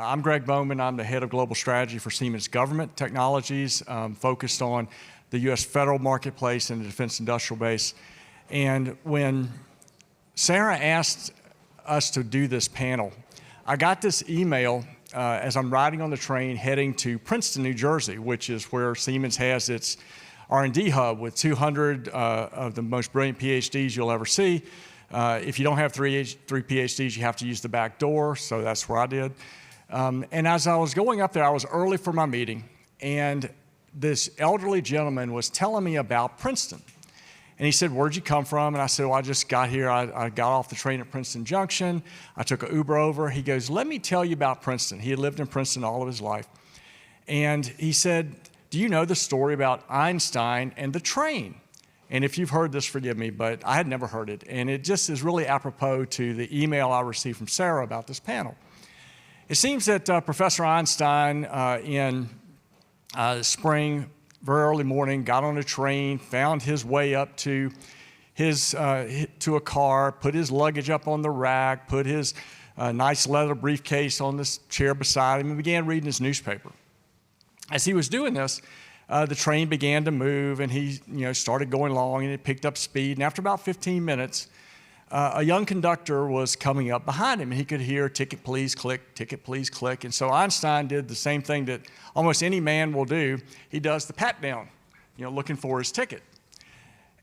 I'm Greg Bowman. I'm the head of global strategy for Siemens Government Technologies, focused on the U.S. federal marketplace and the defense industrial base. And when Sarah asked us to do this panel, I got this email as I'm riding on the train heading to Princeton, New Jersey, which is where Siemens has its R&D hub with 200 of the most brilliant PhDs you'll ever see. If you don't have three PhDs, you have to use the back door, so that's where I did. And as I was going up there, I was early for my meeting, and this elderly gentleman was telling me about Princeton. And he said, "Where'd you come from?" And I said, "Well, I just got here. I got off the train at Princeton Junction. I took an Uber over." He goes, "Let me tell you about Princeton." He had lived in Princeton all of his life. And he said, "Do you know the story about Einstein and the train?" And if you've heard this, forgive me, but I had never heard it. And it just is really apropos to the email I received from Sarah about this panel. It seems that Professor Einstein in spring, very early morning, got on a train, found his way up to to a car, put his luggage up on the rack, put his nice leather briefcase on this chair beside him, and began reading his newspaper. As he was doing this, the train began to move, and he started going along, and it picked up speed. And after about 15 minutes, a young conductor was coming up behind him, and he could hear, "Ticket please, click, ticket please, click." And so Einstein did the same thing that almost any man will do. He does the pat down, looking for his ticket.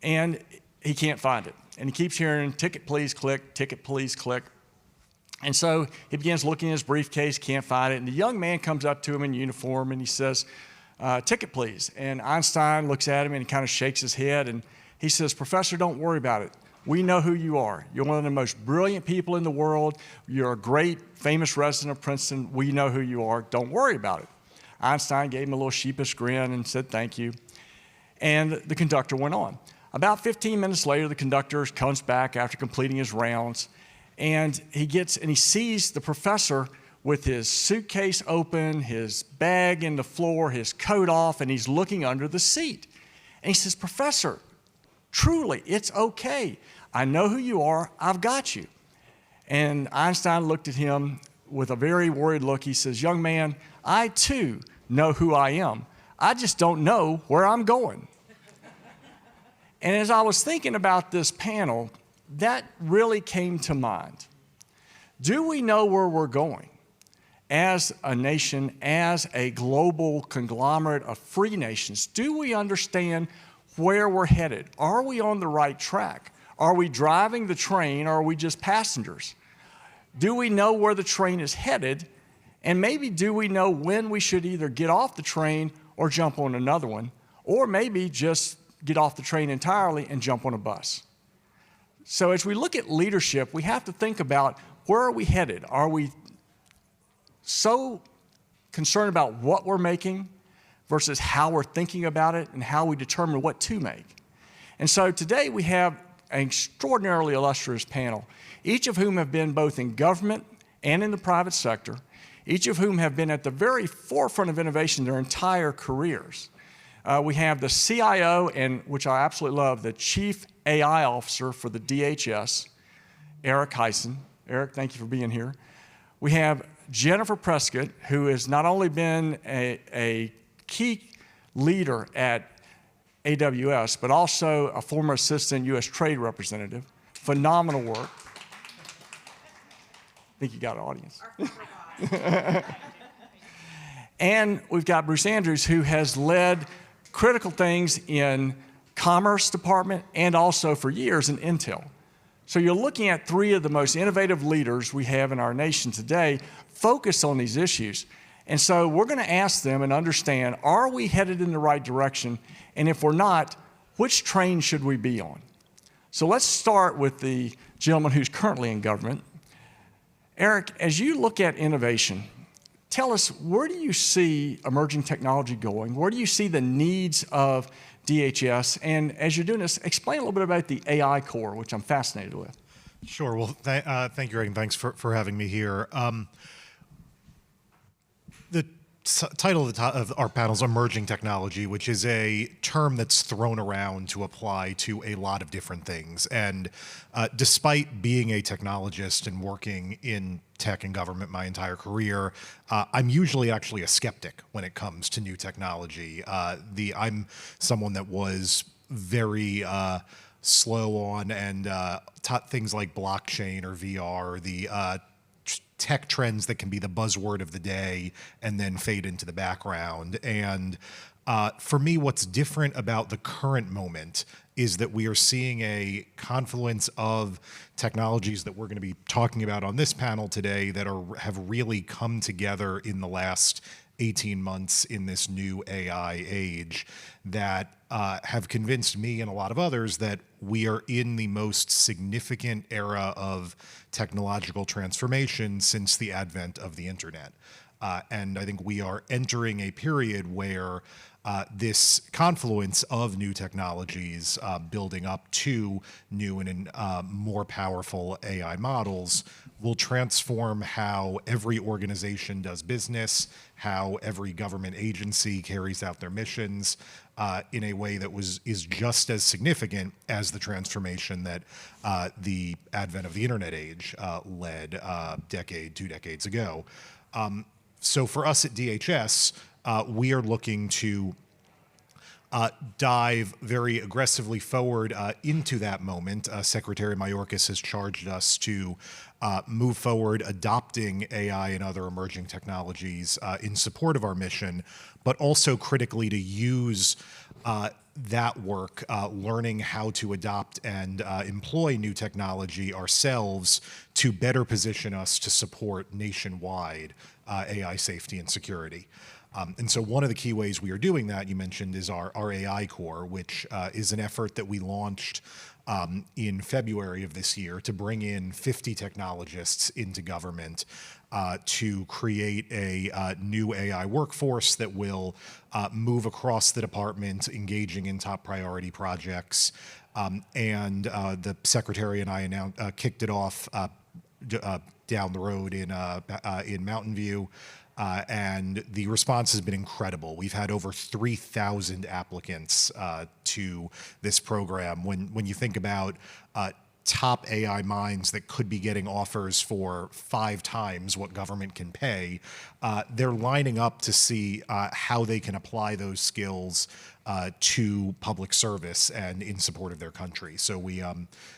And he can't find it. And he keeps hearing, "Ticket please, click, ticket please, click." And so he begins looking in his briefcase, can't find it. And the young man comes up to him in uniform, and he says, "Ticket please." And Einstein looks at him, and he kind of shakes his head, and he says, "Professor, don't worry about it. We know who you are. You're one of the most brilliant people in the world. You're a great, famous resident of Princeton. We know who you are. Don't worry about it." Einstein gave him a little sheepish grin and said, "Thank you." And the conductor went on. About 15 minutes later, the conductor comes back after completing his rounds, and he sees the professor with his suitcase open, his bag in the floor, his coat off, and he's looking under the seat. And he says, "Professor, truly, it's okay. I know who you are. I've got you." And Einstein looked at him with a very worried look. He says, "Young man, I too know who I am. I just don't know where I'm going." And as I was thinking about this panel, that really came to mind. Do we know where we're going? As a nation, as a global conglomerate of free nations, do we understand where we're headed? Are we on the right track? Are we driving the train, or are we just passengers? Do we know where the train is headed? And maybe do we know when we should either get off the train or jump on another one, or maybe just get off the train entirely and jump on a bus? So as we look at leadership, we have to think about, where are we headed? Are we so concerned about what we're making versus how we're thinking about it and how we determine what to make? And so today we have an extraordinarily illustrious panel, each of whom have been both in government and in the private sector, each of whom have been at the very forefront of innovation their entire careers. We have the CIO, and which I absolutely love, the Chief AI Officer for the DHS, Eric Hyson. Eric, thank you for being here. We have Jennifer Prescott, who has not only been a key leader at AWS, but also a former assistant U.S. Trade Representative. Phenomenal work. I think you got an audience. And we've got Bruce Andrews, who has led critical things in Commerce Department and also for years in Intel. So you're looking at three of the most innovative leaders we have in our nation today focused on these issues. And so we're going to ask them and understand, are we headed in the right direction? And if we're not, which train should we be on? So let's start with the gentleman who's currently in government. Eric, as you look at innovation, tell us, where do you see emerging technology going? Where do you see the needs of DHS? And as you're doing this, explain a little bit about the AI core, which I'm fascinated with. Sure. Well, thank you, Greg, and thanks for having me here. The title of our panel is Emerging Technology, which is a term that's thrown around to apply to a lot of different things. And despite being a technologist and working in tech and government my entire career, I'm usually actually a skeptic when it comes to new technology. I'm someone that was very slow on and taught things like blockchain or VR, the tech trends that can be the buzzword of the day and then fade into the background. And for me, what's different about the current moment is that we are seeing a confluence of technologies that we're going to be talking about on this panel today that have really come together in the last 18 months in this new AI age that have convinced me and a lot of others that we are in the most significant era of technological transformation since the advent of the internet. And I think we are entering a period where this confluence of new technologies building up to new and more powerful AI models will transform how every organization does business, how every government agency carries out their missions in a way that is just as significant as the transformation that the advent of the internet age led two decades ago. So for us at DHS, we are looking to dive very aggressively forward into that moment. Secretary Mayorkas has charged us to move forward adopting AI and other emerging technologies in support of our mission, but also critically to use that work, learning how to adopt and employ new technology ourselves to better position us to support nationwide AI safety and security. And so one of the key ways we are doing that, you mentioned, is our AI Corps, which is an effort that we launched in February of this year to bring in 50 technologists into government to create a new AI workforce that will move across the department, engaging in top priority projects. And the Secretary and I kicked it off down the road in Mountain View. And the response has been incredible. We've had over 3,000 applicants to this program. When you think about top AI minds that could be getting offers for 5 times what government can pay, they're lining up to see how they can apply those skills to public service and in support of their country. So we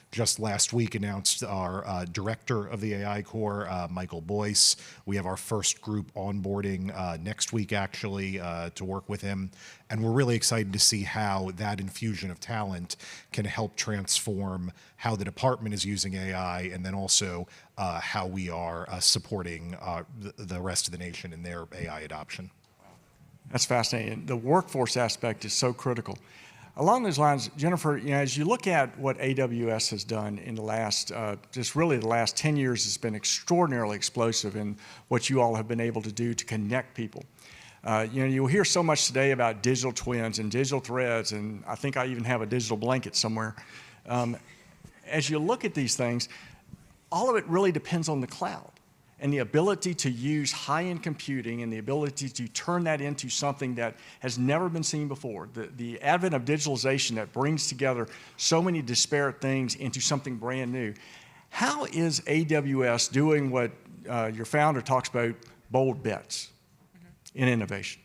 just last week announced our director of the AI Corps, Michael Boyce. We have our first group onboarding next week, actually, to work with him. And we're really excited to see how that infusion of talent can help transform how the department is using AI, and then also how we are supporting the rest of the nation in their AI adoption. That's fascinating. The workforce aspect is so critical. Along those lines, Jennifer, as you look at what AWS has done in the last, just really the last 10 years, has been extraordinarily explosive in what you all have been able to do to connect people. You'll hear so much today about digital twins and digital threads, and I think I even have a digital blanket somewhere. As you look at these things, all of it really depends on the cloud and the ability to use high-end computing and the ability to turn that into something that has never been seen before. The advent of digitalization that brings together so many disparate things into something brand new. How is AWS doing what your founder talks about, bold bets in innovation?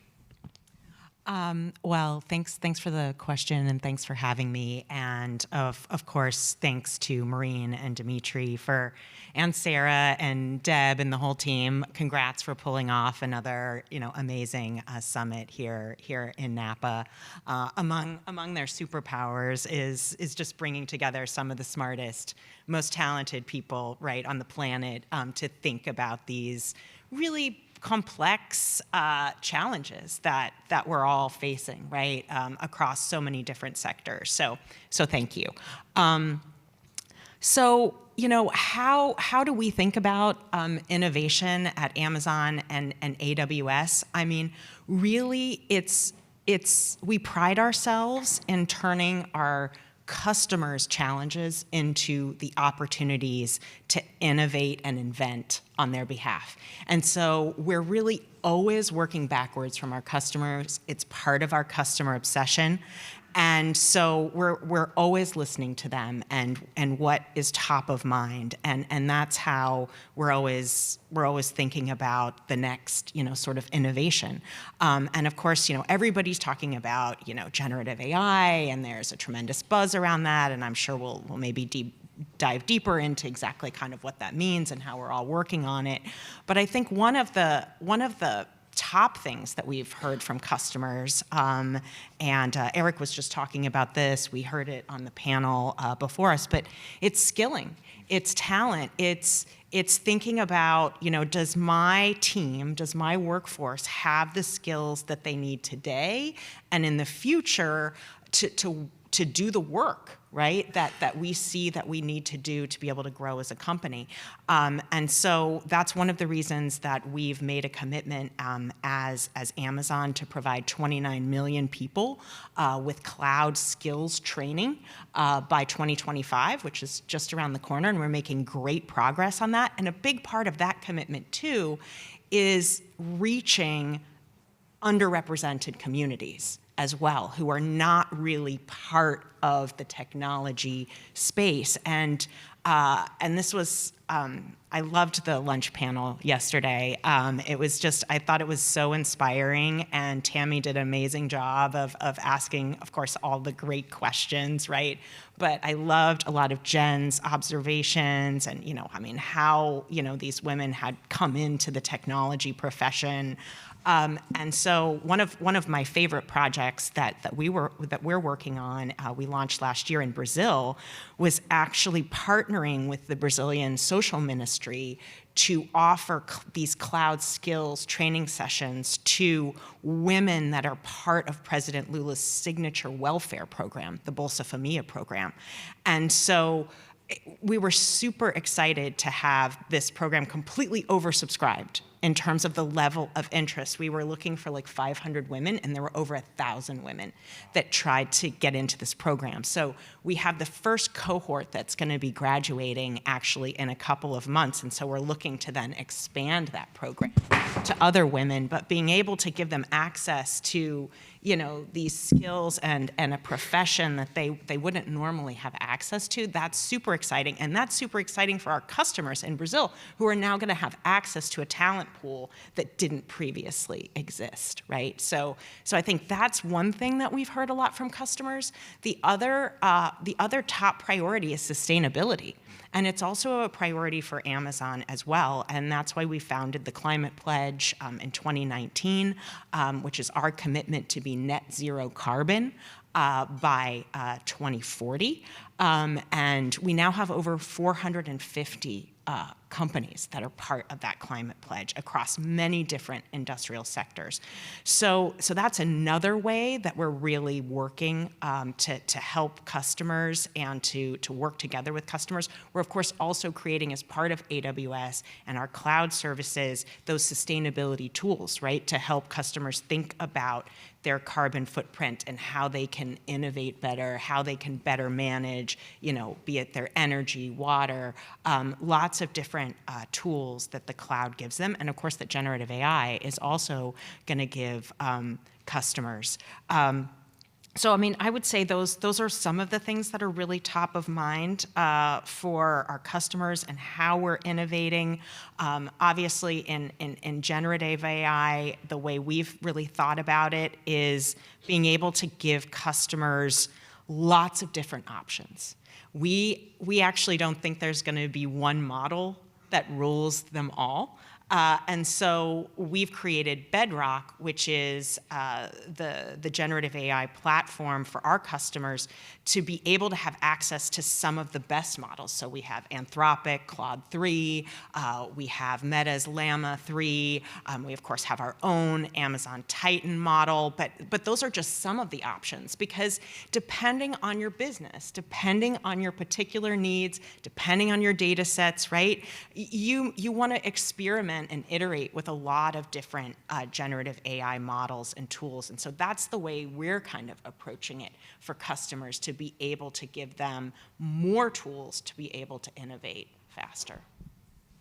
Well, thanks for the question, and thanks for having me. And of course, thanks to Maureen and Dimitri and Sarah and Deb and the whole team. Congrats for pulling off another, amazing summit here in Napa. Among their superpowers is just bringing together some of the smartest, most talented people right on the planet to think about these really complex challenges that we're all facing, right, across so many different sectors. So thank you. So how do we think about innovation at Amazon and AWS? I mean, really, we pride ourselves in turning our customers' challenges into the opportunities to innovate and invent on their behalf. And so we're really always working backwards from our customers. It's part of our customer obsession. And so we're always listening to them and what is top of mind, and that's how we're always thinking about the next sort of innovation. And of course everybody's talking about generative AI, and there's a tremendous buzz around that, and I'm sure we'll maybe dive deeper into exactly kind of what that means and how we're all working on it. But I think one of the top things that we've heard from customers, and Eric was just talking about this, we heard it on the panel before us, but it's skilling, it's talent, it's thinking about, does my team, does my workforce have the skills that they need today and in the future to do the work, right, that we see that we need to do to be able to grow as a company. And so that's one of the reasons that we've made a commitment as Amazon to provide 29 million people with cloud skills training by 2025, which is just around the corner, and we're making great progress on that. And a big part of that commitment, too, is reaching underrepresented communities as well, who are not really part of the technology space. And this was, I loved the lunch panel yesterday. It was just, I thought it was so inspiring, and Tammy did an amazing job of asking, of course, all the great questions, right? But I loved a lot of Jen's observations and, how, these women had come into the technology profession. And so one of my favorite projects that we're working on, we launched last year in Brazil, was actually partnering with the Brazilian social ministry to offer these cloud skills training sessions to women that are part of President Lula's signature welfare program, the Bolsa Família program. And so we were super excited to have this program completely oversubscribed in terms of the level of interest. We were looking for like 500 women, and there were over 1,000 women that tried to get into this program. So we have the first cohort that's going to be graduating actually in a couple of months, and so we're looking to then expand that program to other women, but being able to give them access to these skills and a profession that they wouldn't normally have access to, that's super exciting. And that's super exciting for our customers in Brazil, who are now going to have access to a talent pool that didn't previously exist, right? So I think that's one thing that we've heard a lot from customers. The other top priority is sustainability. And it's also a priority for Amazon as well, and that's why we founded the Climate Pledge in 2019, which is our commitment to be net zero carbon by 2040. And we now have over 450 companies that are part of that Climate Pledge across many different industrial sectors. So that's another way that we're really working to help customers and to work together with customers. We're, of course, also creating, as part of AWS and our cloud services, those sustainability tools, right, to help customers think about their carbon footprint and how they can innovate better, how they can better manage, be it their energy, water, lots of different tools that the cloud gives them. And of course, that generative AI is also going to give customers. So, I mean, I would say those are some of the things that are really top of mind for our customers and how we're innovating. Obviously, in generative AI, the way we've really thought about it is being able to give customers lots of different options. We actually don't think there's going to be one model that rules them all. And so we've created Bedrock, which is the generative AI platform for our customers to be able to have access to some of the best models. So we have Anthropic, Claude 3, we have Meta's Llama 3, we of course have our own Amazon Titan model, but those are just some of the options, because depending on your business, depending on your particular needs, depending on your data sets, right, you want to experiment experiment and iterate with a lot of different generative AI models and tools. And so that's the way we're kind of approaching it for customers, to be able to give them more tools to be able to innovate faster.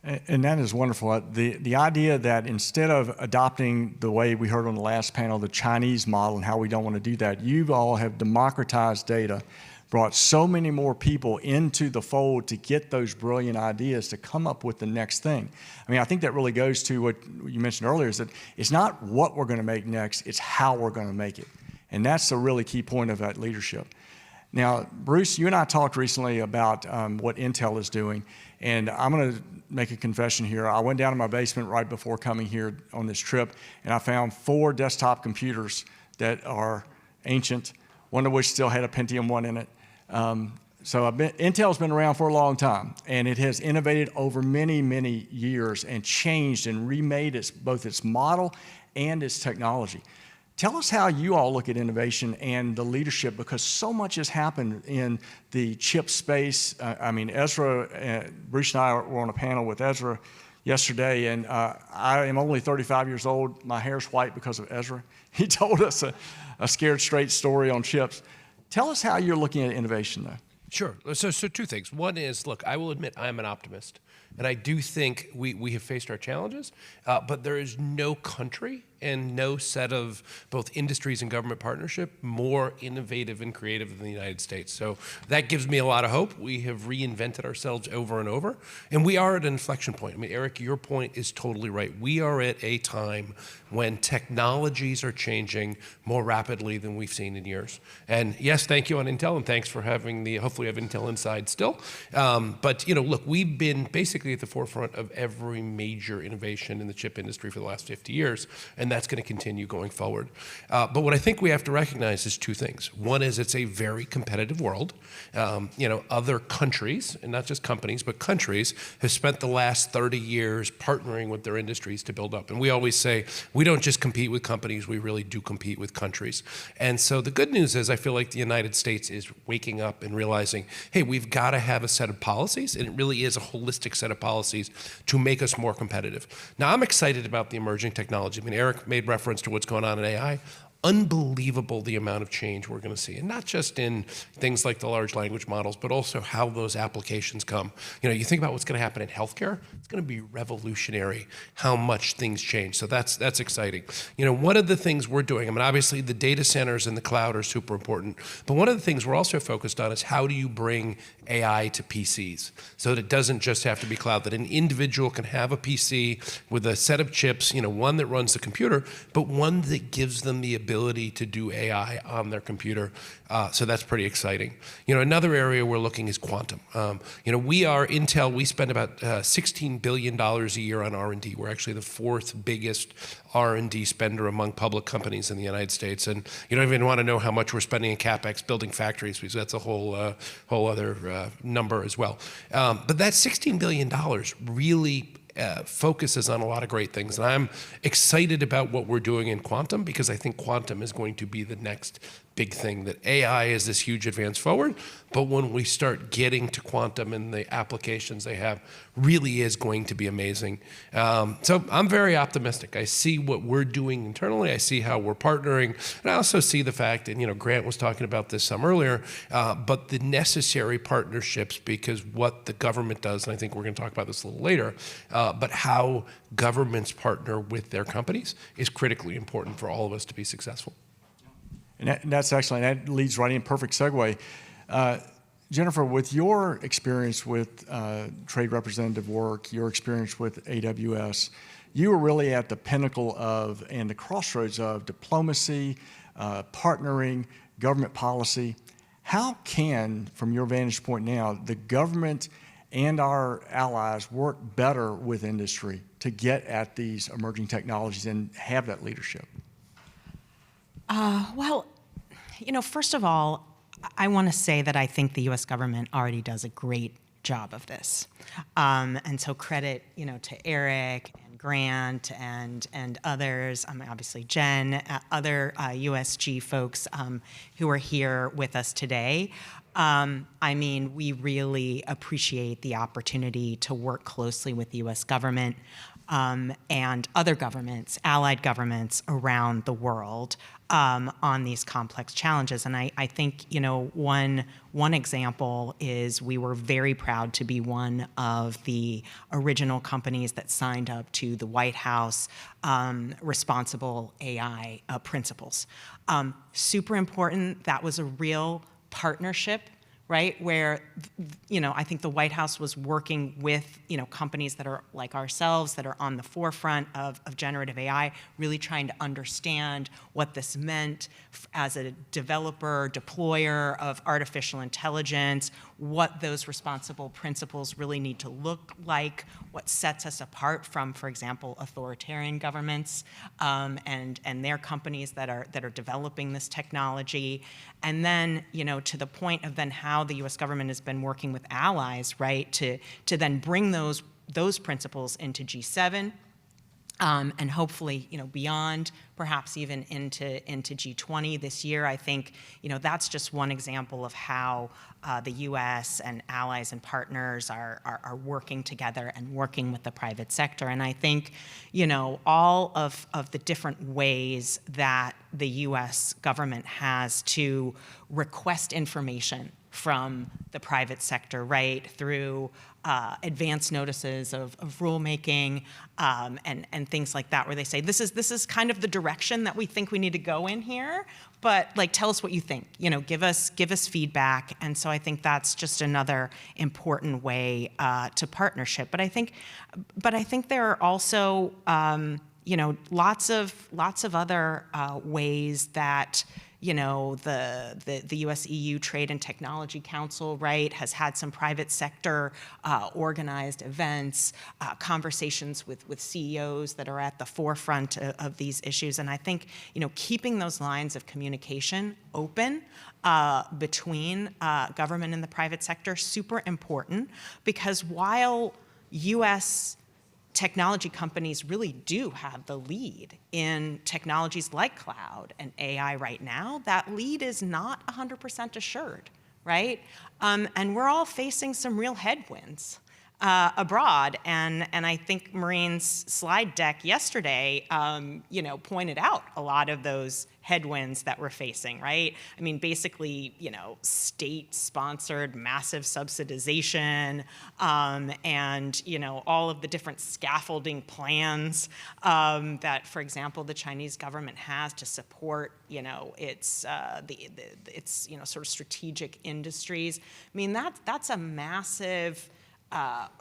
And that is wonderful. The idea that instead of adopting the way we heard on the last panel, the Chinese model, and how we don't want to do that, you all have democratized data, brought so many more people into the fold to get those brilliant ideas to come up with the next thing. I mean, I think that really goes to what you mentioned earlier, is that it's not what we're going to make next, it's how we're going to make it. And that's the really key point of that leadership. Now, Bruce, you and I talked recently about what Intel is doing, and I'm going to make a confession here. I went down to my basement right before coming here on this trip, and I found 4 desktop computers that are ancient, one of which still had a Pentium 1 in it. Intel's been around for a long time, and it has innovated over many, many years and changed and remade both its model and its technology. Tell us how you all look at innovation and the leadership, because so much has happened in the chip space. I mean, Ezra, Bruce and I were on a panel with Ezra yesterday, and I am only 35 years old. My hair's white because of Ezra. He told us a scared straight story on chips. Tell us how you're looking at innovation, though. Sure. So 2 things. One is, look, I will admit I'm an optimist, and I do think we have faced our challenges, but there is no country and no set of both industries and government partnership more innovative and creative than the United States. So that gives me a lot of hope. We have reinvented ourselves over and over, and we are at an inflection point. I mean, Eric, your point is totally right. We are at a time when technologies are changing more rapidly than we've seen in years. And yes, thank you on Intel, and thanks for having hopefully have Intel Inside still. But look, we've been basically at the forefront of every major innovation in the chip industry for the last 50 years, and that's going to continue going forward. But what I think we have to recognize is 2 things. One is it's a very competitive world. Other countries, and not just companies, but countries, have spent the last 30 years partnering with their industries to build up. And we always say, we don't just compete with companies, we really do compete with countries. And so the good news is I feel like the United States is waking up and realizing, hey, we've got to have a set of policies, and it really is a holistic set of policies to make us more competitive. Now, I'm excited about the emerging technology. I mean, Eric made reference to what's going on in AI. Unbelievable the amount of change we're going to see, and not just in things like the large language models, but also how those applications come. You think about what's going to happen in healthcare, it's going to be revolutionary how much things change. So that's exciting. One of the things we're doing, I mean, obviously the data centers and the cloud are super important, but one of the things we're also focused on is how do you bring AI to PCs so that it doesn't just have to be cloud, that an individual can have a PC with a set of chips, one that runs the computer, but one that gives them the ability to do AI on their computer. So that's pretty exciting. Another area we're looking is quantum. We are Intel, we spend about $16 billion a year on R&D. We're actually the 4th biggest R&D spender among public companies in the United States. And you don't even want to know how much we're spending in CapEx building factories, because that's a whole other number as well. But that $16 billion really focuses on a lot of great things. And I'm excited about what we're doing in quantum, because I think quantum is going to be the next big thing. That AI is this huge advance forward, but when we start getting to quantum and the applications they have, really is going to be amazing. So I'm very optimistic. I see what we're doing internally. I see how we're partnering, and I also see the fact, and Grant was talking about this some earlier, but the necessary partnerships, because what the government does, and I think we're going to talk about this a little later, but how governments partner with their companies is critically important for all of us to be successful. And that's excellent. That leads right in, perfect segue. Jennifer, with your experience with trade representative work, your experience with AWS, you were really at the pinnacle of and the crossroads of diplomacy, partnering, government policy. How can, from your vantage point now, the government and our allies work better with industry to get at these emerging technologies and have that leadership? Well, first of all, I want to say that I think the U.S. government already does a great job of this. And so credit, to Eric and Grant and others, obviously Jen, other USG folks who are here with us today. We really appreciate the opportunity to work closely with the U.S. government. and other governments, allied governments around the world on these complex challenges. And I think, one example is we were very proud to be one of the original companies that signed up to the White House responsible AI principles. Super important. That was a real partnership, right? Where, I think the White House was working with, companies that are like ourselves that are on the forefront of generative AI, really trying to understand what this meant as a developer, deployer of artificial intelligence, what those responsible principles really need to look like, what sets us apart from, for example, authoritarian governments and their companies that are developing this technology. And then, to the point of then how the U.S. government has been working with allies, right, to then bring those principles into G7 and hopefully, beyond, perhaps even into G20 this year. I think, that's just one example of how the U.S. and allies and partners are working together and working with the private sector. And I think, all of the different ways that the U.S. government has to request information from the private sector, right, through advance notices of rulemaking and things like that, where they say, this is kind of the direction that we think we need to go in here, but tell us what you think, give us feedback. And so I think that's just another important way to partnership. But I think there are also lots of other ways that the US-EU Trade and Technology Council, right, has had some private sector organized events, conversations with CEOs that are at the forefront of these issues. And I think, keeping those lines of communication open between government and the private sector, super important, because while US technology companies really do have the lead in technologies like cloud and AI right now, that lead is not 100% assured, right? And we're all facing some real headwinds abroad. And I think Maureen's slide deck yesterday, pointed out a lot of those headwinds that we're facing, right? I mean, basically, state-sponsored massive subsidization and, all of the different scaffolding plans that, for example, the Chinese government has to support, its sort of strategic industries. I mean, that's a massive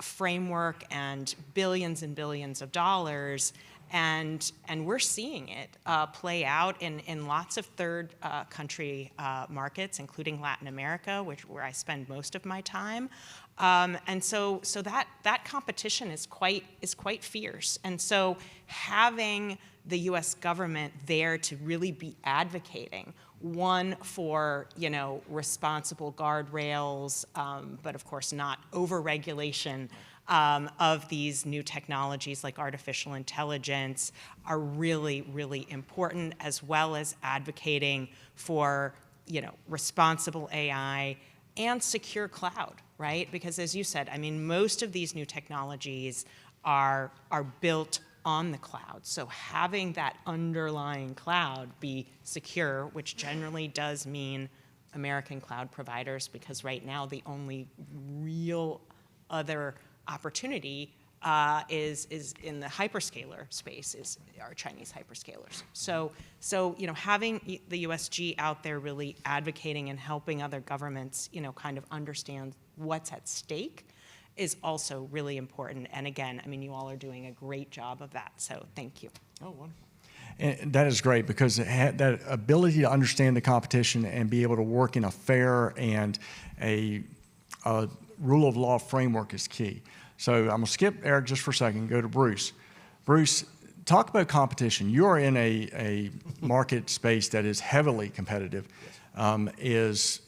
framework and billions of dollars. And we're seeing it play out in lots of third country markets, including Latin America, where I spend most of my time. And so that competition is quite fierce. And so having the U.S. government there to really be advocating, one, for responsible guardrails, but of course not over-regulation of these new technologies like artificial intelligence, are really, really important, as well as advocating for responsible AI and secure cloud, right? Because as you said, I mean, most of these new technologies are built on the cloud. So having that underlying cloud be secure, which generally does mean American cloud providers, because right now the only real other opportunity is in the hyperscaler space, is our Chinese hyperscalers. So having the USG out there really advocating and helping other governments, kind of understand what's at stake is also really important. And again, I mean, you all are doing a great job of that. So thank you. Oh, wonderful. And that is great, because that ability to understand the competition and be able to work in a fair and a rule of law framework is key. So I'm going to skip Eric just for a second and go to Bruce. Bruce, talk about competition. You are in a market space that is heavily competitive, is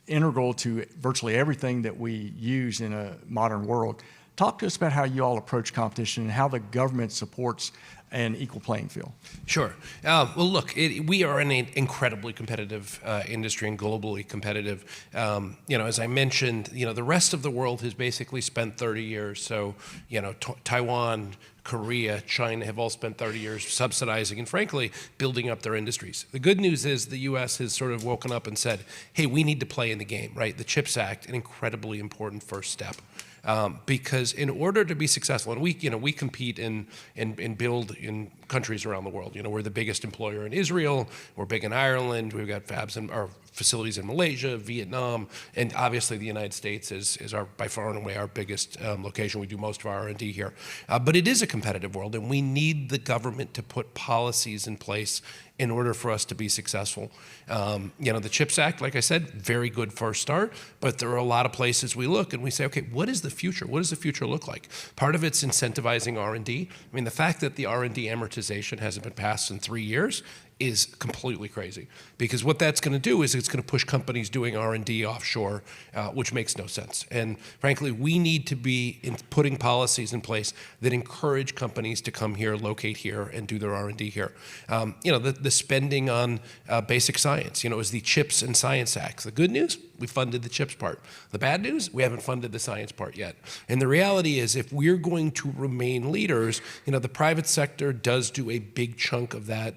integral to virtually everything that we use in a modern world. Talk to us about how you all approach competition and how the government supports an equal playing field? Sure. Well, look, we are in an incredibly competitive industry and globally competitive. As I mentioned, the rest of the world has basically spent 30 years. So, Taiwan, Korea, China have all spent 30 years subsidizing and, frankly, building up their industries. The good news is the U.S. has sort of woken up and said, hey, we need to play in the game, right? The CHIPS Act, an incredibly important first step. Because in order to be successful, and we compete and build in countries around the world. We're the biggest employer in Israel. We're big in Ireland. We've got fabs or facilities in Malaysia, Vietnam, and obviously the United States is by far and away our biggest location. We do most of our R&D here. But it is a competitive world, and we need the government to put policies in place in order for us to be successful. The CHIPS Act, like I said, very good first start, but there are a lot of places we look and we say, okay, what is the future? What does the future look like? Part of it's incentivizing R&D. I mean, the fact that the R&D amortization hasn't been passed in 3 years is completely crazy, because what that's going to do is it's going to push companies doing R&D offshore, which makes no sense. And frankly, we need to be putting policies in place that encourage companies to come here, locate here, and do their R&D here. The spending on basic science, is the CHIPS and Science Act. The good news, we funded the CHIPS part. The bad news, we haven't funded the science part yet. And the reality is, if we're going to remain leaders, the private sector does do a big chunk of that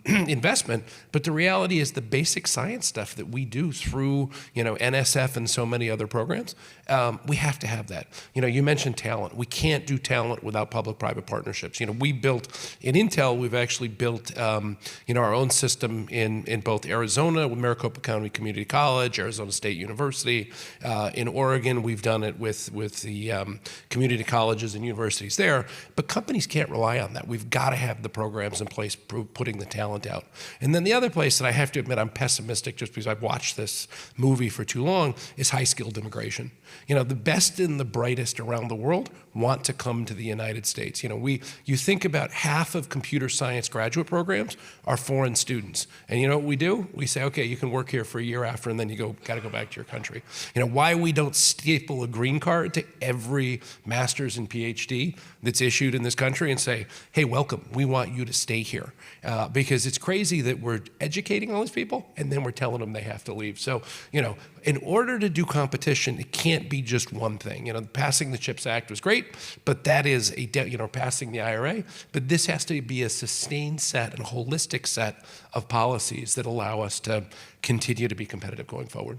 investment, but the reality is the basic science stuff that we do through NSF and so many other programs, we have to have that. You mentioned talent. We can't do talent without public-private partnerships. We built in Intel. We've actually built our own system in both Arizona with Maricopa County Community College, Arizona State University. In Oregon, we've done it with the community colleges and universities there. But companies can't rely on that. We've got to have the programs in place, putting the talent out. And then the other place that I have to admit I'm pessimistic, just because I've watched this movie for too long, is high-skilled immigration. The best and the brightest around the world want to come to the United States. You think about half of computer science graduate programs are foreign students. And you know what we do? We say, okay, you can work here for a year after, and then you got to go back to your country. Why we don't staple a green card to every master's and PhD that's issued in this country and say, hey, welcome, we want you to stay here. Because it's crazy that we're educating all these people and then we're telling them they have to leave. So, in order to do competition, it can't be just one thing. Passing the CHIPS Act was great, but that is passing the IRA. But this has to be a sustained set and holistic set of policies that allow us to continue to be competitive going forward.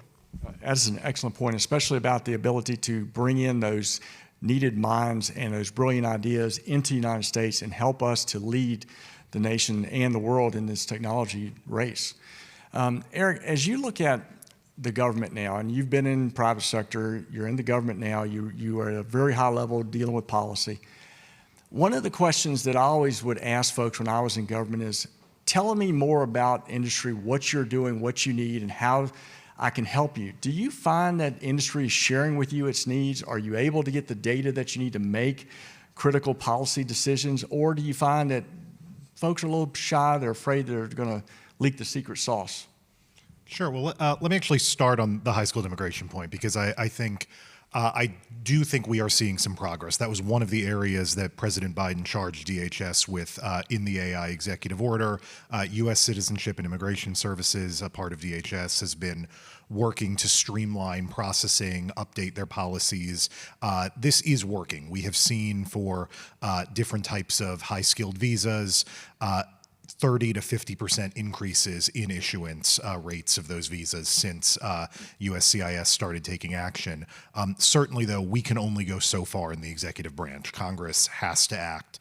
That's an excellent point, especially about the ability to bring in those needed minds and those brilliant ideas into the United States and help us to lead the nation and the world in this technology race. Eric, as you look at the government now, and you've been in private sector, you're in the government now, you are at a very high level dealing with policy. One of the questions that I always would ask folks when I was in government is, tell me more about industry, what you're doing, what you need, and how I can help you. Do you find that industry is sharing with you its needs? Are you able to get the data that you need to make critical policy decisions? Or do you find that folks are a little shy, they're afraid they're going to leak the secret sauce? Sure. Well, let me actually start on the high-skilled immigration point, because I think I do think we are seeing some progress. That was one of the areas that President Biden charged DHS with in the AI executive order. U.S. Citizenship and Immigration Services, a part of DHS, has been working to streamline processing, update their policies. This is working. We have seen for different types of high-skilled visas, 30 to 50% increases in issuance rates of those visas since USCIS started taking action. Certainly, though, we can only go so far in the executive branch. Congress has to act,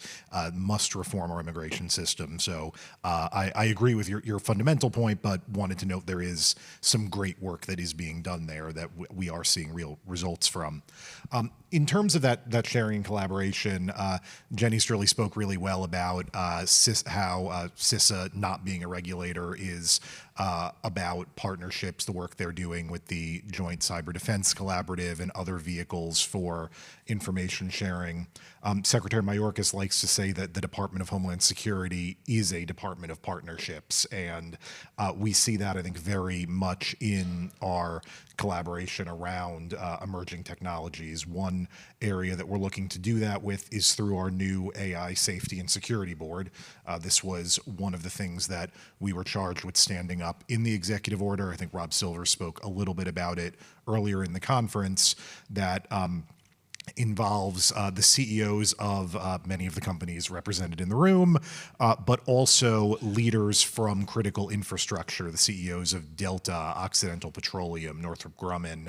must reform our immigration system. So I agree with your fundamental point, but wanted to note there is some great work that is being done there that we are seeing real results from. In terms of that sharing and collaboration, Jenny Sterling spoke really well about how CISA not being a regulator is about partnerships, the work they're doing with the Joint Cyber Defense Collaborative and other vehicles for information sharing. Secretary Mayorkas likes to say that the Department of Homeland Security is a department of partnerships, and we see that, I think, very much in our collaboration around emerging technologies. One area that we're looking to do that with is through our new AI Safety and Security Board. This was one of the things that we were charged with standing up in the executive order. I think Rob Silver spoke a little bit about it earlier in the conference, that involves the CEOs of many of the companies represented in the room, but also leaders from critical infrastructure, the CEOs of Delta, Occidental Petroleum, Northrop Grumman,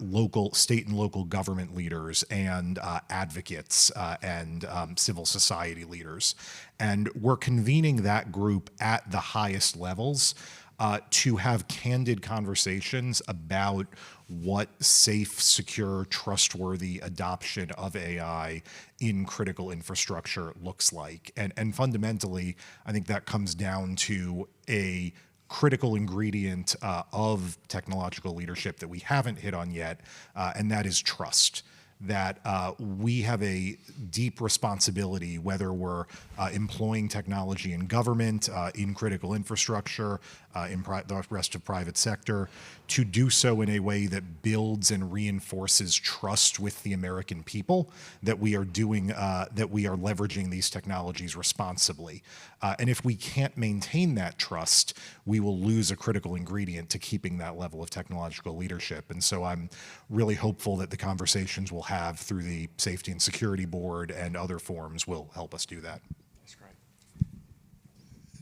local, state and local government leaders, and advocates and civil society leaders. And we're convening that group at the highest levels to have candid conversations about what safe, secure, trustworthy adoption of AI in critical infrastructure looks like. And fundamentally, I think that comes down to a critical ingredient of technological leadership that we haven't hit on yet, and that is trust. That we have a deep responsibility, whether we're employing technology in government, in critical infrastructure, in the rest of private sector, to do so in a way that builds and reinforces trust with the American people, that we are doing, that we are leveraging these technologies responsibly. And if we can't maintain that trust, we will lose a critical ingredient to keeping that level of technological leadership. And so I'm really hopeful that the conversations we'll have through the Safety and Security Board and other forums will help us do that. That's great.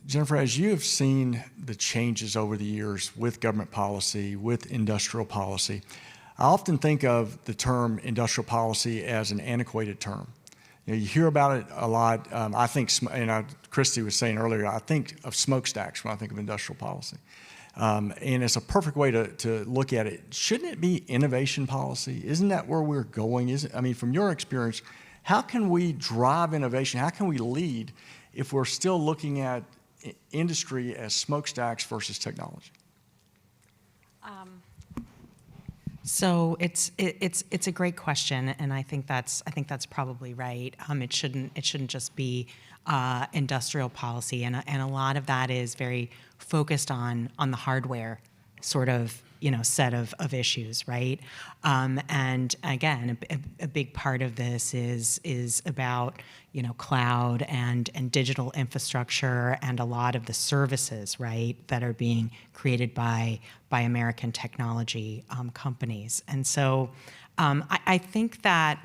Jennifer, as you have seen the changes over the years with government policy, with industrial policy, I often think of the term industrial policy as an antiquated term. You hear about it a lot. I think, Christy was saying earlier, I think of smokestacks when I think of industrial policy. And it's a perfect way to look at it. Shouldn't it be innovation policy? Isn't that where we're going? From your experience, how can we drive innovation? How can we lead if we're still looking at industry as smokestacks versus technology? So it's a great question, and I think that's probably right. It shouldn't just be industrial policy, and a lot of that is very focused on the hardware sort of set of issues, right? And again, a big part of this is about cloud and digital infrastructure and a lot of the services, right, that are being created by American technology companies. And so I think that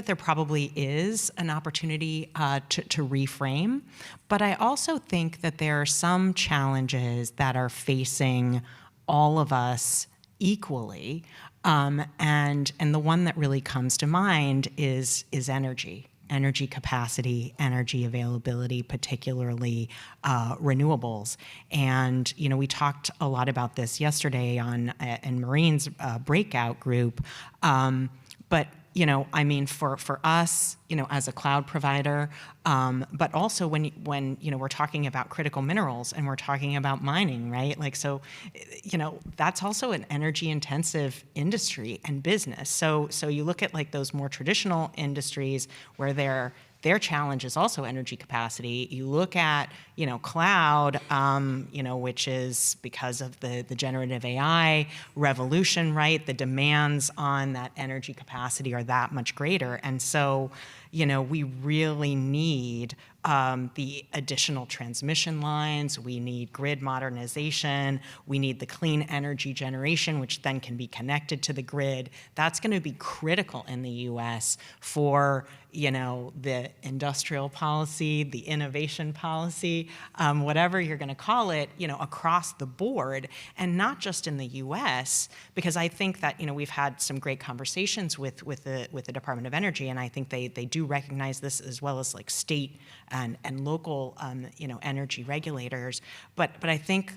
there probably is an opportunity to reframe, but I also think that there are some challenges that are facing all of us equally, and the one that really comes to mind is energy capacity, energy availability, particularly renewables. And we talked a lot about this yesterday in Marine's breakout group, but for us, as a cloud provider, but also when we're talking about critical minerals and we're talking about mining, right? That's also an energy intensive industry and business. So you look at those more traditional industries where their challenge is also energy capacity. You look at, cloud, which is because of the generative AI revolution, right? The demands on that energy capacity are that much greater. And so, we really need the additional transmission lines. We need grid modernization. We need the clean energy generation, which then can be connected to the grid. That's going to be critical in the U.S. for the industrial policy, the innovation policy, whatever you're going to call it, across the board, and not just in the U.S. Because I think that we've had some great conversations with the Department of Energy, and I think they do recognize this, as well as state and local energy regulators. But I think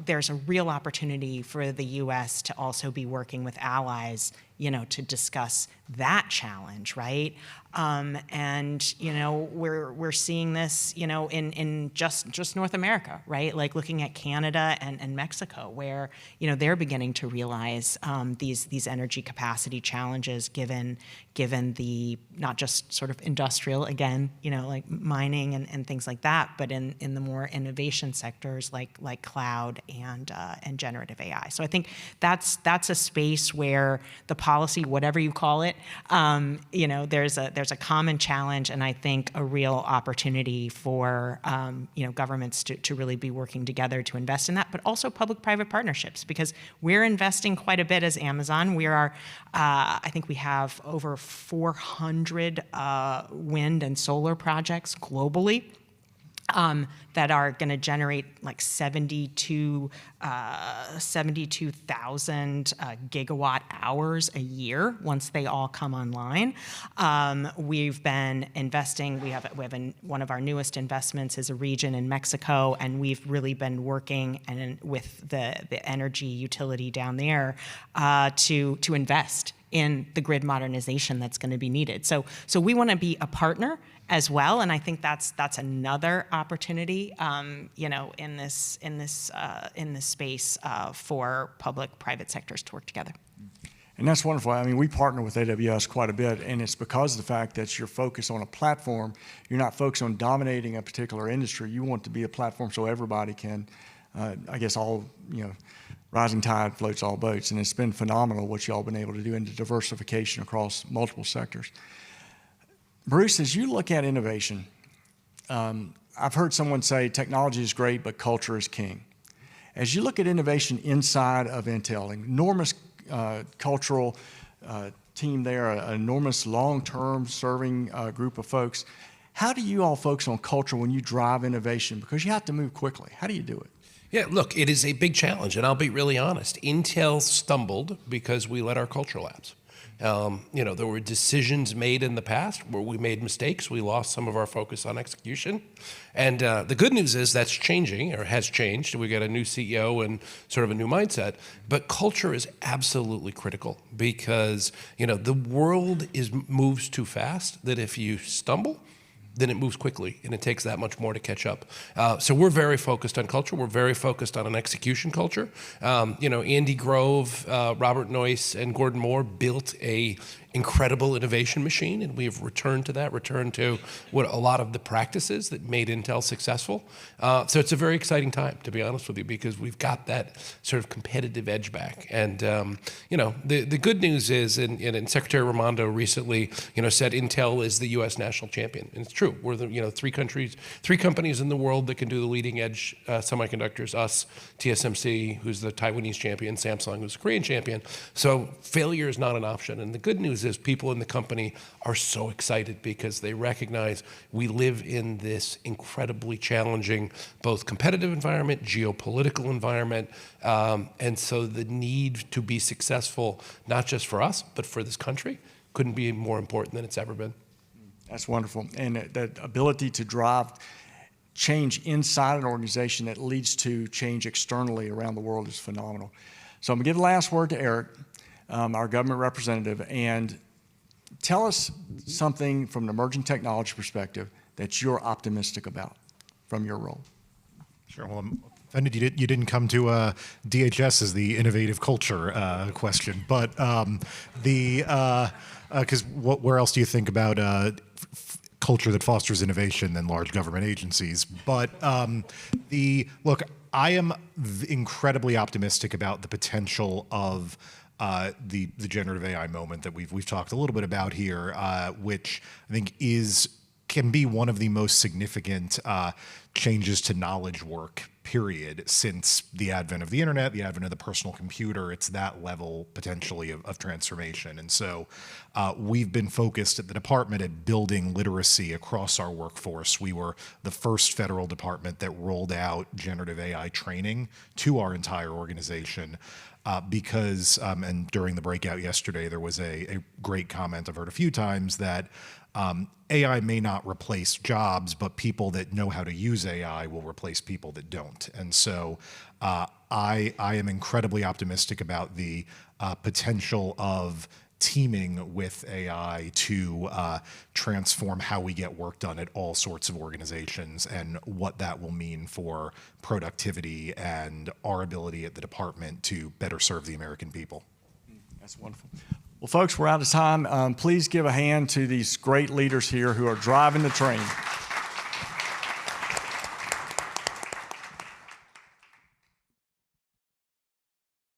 there's a real opportunity for the U.S. to also be working with allies to discuss that challenge, right? And we're seeing this, in just North America, right? Like looking at Canada and Mexico, where they're beginning to realize these energy capacity challenges, given the not just sort of industrial, again, like mining and things like that, but in the more innovation sectors like cloud and generative AI. So I think that's a space where the policy, whatever you call it, there's a common challenge, and I think a real opportunity for governments to really be working together to invest in that, but also public-private partnerships, because we're investing quite a bit as Amazon. I think we have over 400 wind and solar projects globally. That are going to generate like 72,000 gigawatt hours a year once they all come online. We've been investing. We have one of our newest investments is a region in Mexico, and we've really been working with the energy utility down there to invest in the grid modernization that's going to be needed. So we want to be a partner as well, and I think that's another opportunity, in this space for public-private sectors to work together. And that's wonderful. I mean, we partner with AWS quite a bit, and it's because of the fact that you're focused on a platform. You're not focused on dominating a particular industry. You want to be a platform so everybody can, rising tide floats all boats, and it's been phenomenal what y'all been able to do in the diversification across multiple sectors. Bruce, as you look at innovation, I've heard someone say technology is great, but culture is king. As you look at innovation inside of Intel, enormous cultural team there, an enormous long-term serving group of folks, how do you all focus on culture when you drive innovation? Because you have to move quickly. How do you do it? Yeah, look, it is a big challenge, and I'll be really honest. Intel stumbled because we let our culture lapse. There were decisions made in the past where we made mistakes. We lost some of our focus on execution. And the good news is that's changing, or has changed. We got a new CEO and sort of a new mindset. But culture is absolutely critical because, the world moves too fast that if you stumble, then it moves quickly, and it takes that much more to catch up. So we're very focused on culture. We're very focused on an execution culture. Andy Grove, Robert Noyce, and Gordon Moore built a incredible innovation machine, and we have returned to what a lot of the practices that made Intel successful. So it's a very exciting time, to be honest with you, because we've got that sort of competitive edge back. And the good news is, and Secretary Raimondo recently said Intel is the U.S. national champion, and it's true. We're the three companies in the world that can do the leading edge semiconductors: us, TSMC, who's the Taiwanese champion, Samsung, who's the Korean champion. So failure is not an option. And the good news is people in the company are so excited because they recognize we live in this incredibly challenging, both competitive environment, geopolitical environment, and so the need to be successful, not just for us, but for this country, couldn't be more important than it's ever been. That's wonderful. And that ability to drive change inside an organization that leads to change externally around the world is phenomenal. So I'm going to give the last word to Eric, our government representative, and tell us something from an emerging technology perspective that you're optimistic about from your role. Sure. Well, I'm offended you didn't come to DHS as the innovative culture question, but because where else do you think about culture that fosters innovation than large government agencies? But look, I am incredibly optimistic about the potential of the generative AI moment that we've talked a little bit about here, which I think can be one of the most significant changes to knowledge work, period, since the advent of the internet, the advent of the personal computer. It's that level potentially of transformation. And so we've been focused at the department at building literacy across our workforce. We were the first federal department that rolled out generative AI training to our entire organization. Because, and during the breakout yesterday, there was a great comment I've heard a few times that AI may not replace jobs, but people that know how to use AI will replace people that don't. And so I am incredibly optimistic about the potential of teaming with AI to transform how we get work done at all sorts of organizations, and what that will mean for productivity and our ability at the department to better serve the American people. That's wonderful. Well, folks, we're out of time. Please give a hand to these great leaders here who are driving the train.